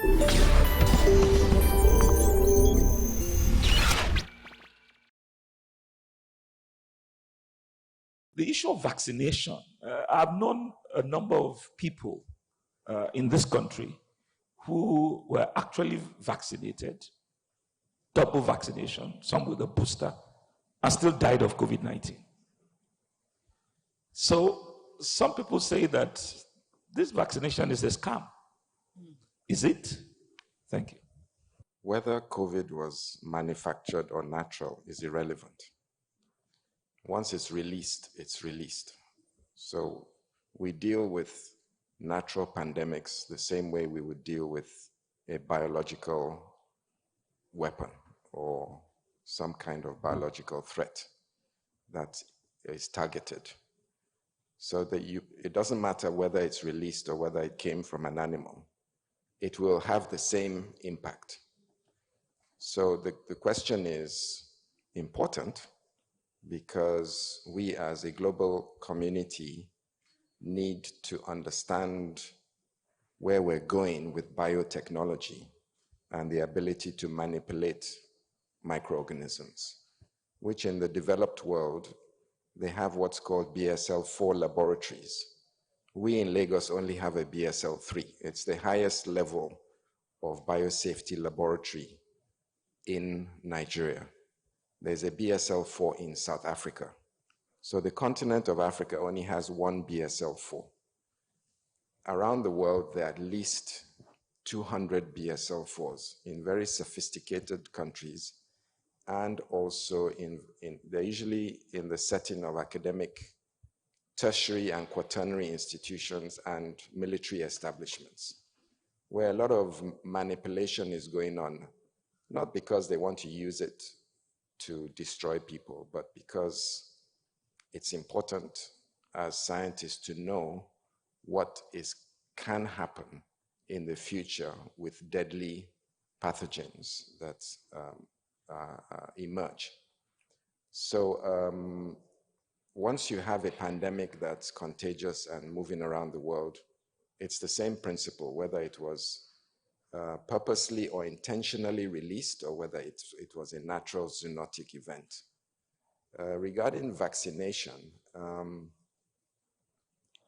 The issue of vaccination, I've known a number of people in this country who were actually vaccinated, double vaccination, some with a booster, and still died of COVID-19. So some people say that this vaccination is a scam. Is it? Thank you. Whether COVID was manufactured or natural is irrelevant. Once it's released, it's released. So we deal with natural pandemics the same way we would deal with a biological weapon or some kind of biological threat that is targeted. So that it doesn't matter whether it's released or whether it came from an animal, it will have the same impact. So the question is important because we as a global community need to understand where we're going with biotechnology and the ability to manipulate microorganisms, which in the developed world, they have what's called BSL-4 laboratories. We in Lagos only have a BSL-3. It's the highest level of biosafety laboratory in Nigeria. There's a BSL-4 in South Africa. So the continent of Africa only has one BSL-4. Around the world, there are at least 200 BSL-4s in very sophisticated countries, and also they're usually in the setting of academic, tertiary and quaternary institutions and military establishments, where a lot of manipulation is going on, not because they want to use it to destroy people, but because it's important as scientists to know what can happen in the future with deadly pathogens that emerge. So once you have a pandemic that's contagious and moving around the world, it's the same principle, whether it was purposely or intentionally released or whether it was a natural zoonotic event. Regarding vaccination,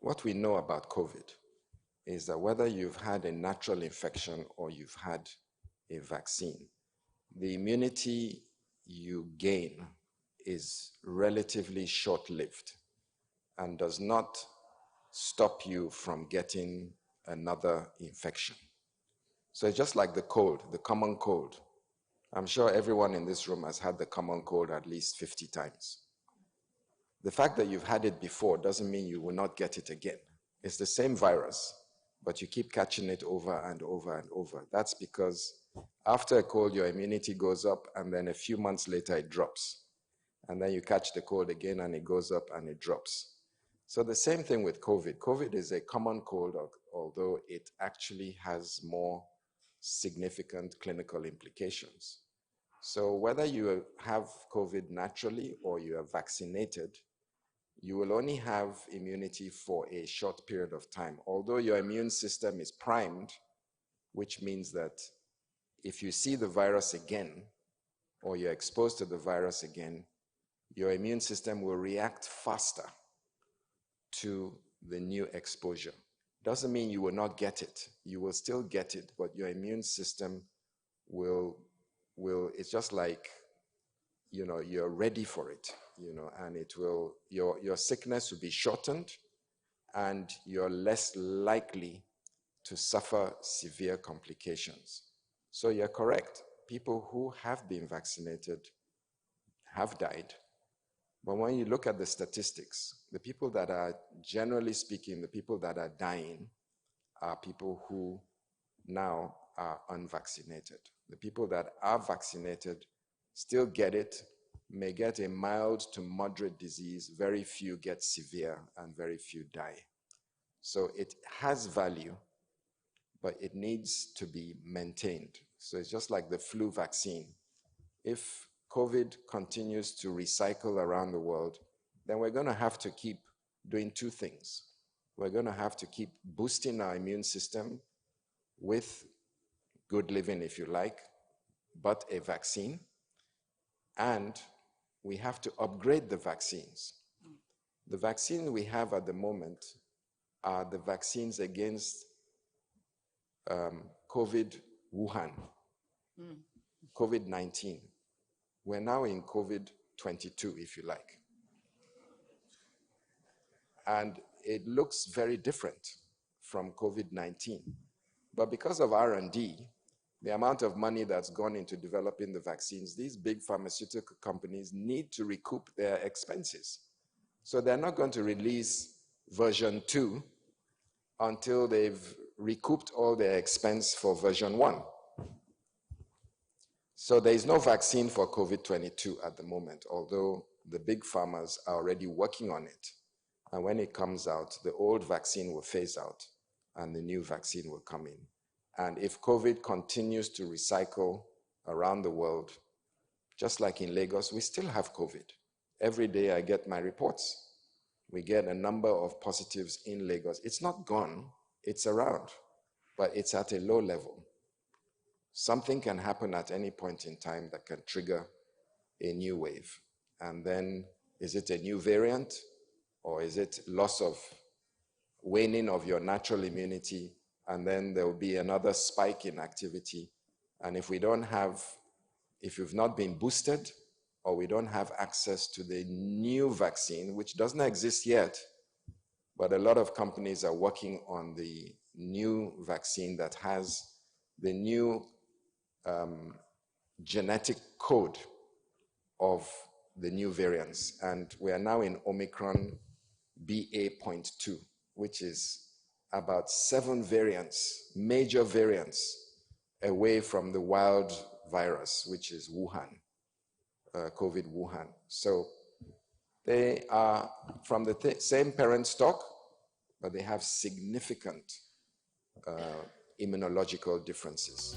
what we know about COVID is that whether you've had a natural infection or you've had a vaccine, the immunity you gain is relatively short-lived and does not stop you from getting another infection. So it's just like the cold, the common cold. I'm sure everyone in this room has had the common cold at least 50 times. The fact that you've had it before doesn't mean you will not get it again. It's the same virus, but you keep catching it over and over and over. That's because after a cold, your immunity goes up, and then a few months later, it drops. And then you catch the cold again, and it goes up and it drops. So the same thing with COVID. COVID is a common cold, although it actually has more significant clinical implications. So whether you have COVID naturally or you are vaccinated, you will only have immunity for a short period of time. Although your immune system is primed, which means that if you see the virus again, or you're exposed to the virus again, your immune system will react faster to the new exposure. Doesn't mean you will not get it. You will still get it, but your immune system will it's just like, you're ready for it, and it will, your sickness will be shortened and you're less likely to suffer severe complications. So you're correct. People who have been vaccinated have died. But when you look at the statistics, the people that are, generally speaking, the people that are dying are people who now are unvaccinated. The people that are vaccinated still get it, may get a mild to moderate disease, very few get severe, and very few die. So it has value, but it needs to be maintained. So it's just like the flu vaccine. If COVID continues to recycle around the world, then we're going to have to keep doing two things. We're going to have to keep boosting our immune system with good living, if you like, but a vaccine. And we have to upgrade the vaccines. The vaccines we have at the moment are the vaccines against COVID Wuhan, COVID-19. We're now in COVID-22, if you like. And it looks very different from COVID-19. But because of R&D, the amount of money that's gone into developing the vaccines, these big pharmaceutical companies need to recoup their expenses. So they're not going to release version 2 until they've recouped all their expense for version 1. So there is no vaccine for COVID-22 at the moment, although the big pharmas are already working on it. And when it comes out, the old vaccine will phase out and the new vaccine will come in. And if COVID continues to recycle around the world, just like in Lagos, we still have COVID. Every day I get my reports. We get a number of positives in Lagos. It's not gone, it's around, but it's at a low level. Something can happen at any point in time that can trigger a new wave. And then, is it a new variant? Or is it loss of waning of your natural immunity? And then there will be another spike in activity. And if you've not been boosted, or we don't have access to the new vaccine, which doesn't exist yet, but a lot of companies are working on the new vaccine that has the new genetic code of the new variants. And we are now in Omicron BA.2, which is about 7 variants, major variants, away from the wild virus, which is Wuhan, COVID Wuhan. So they are from the same parent stock, but they have significant immunological differences.